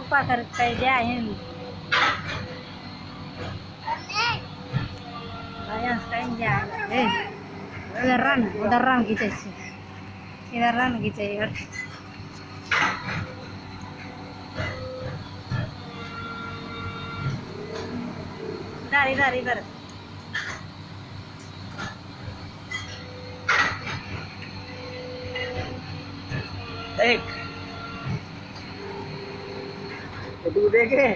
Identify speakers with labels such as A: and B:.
A: पप्पा कर कह जाए कहीं जाए उधर रन खींचे इधर रन खींचे इधर इधर इधर
B: एक तू देखे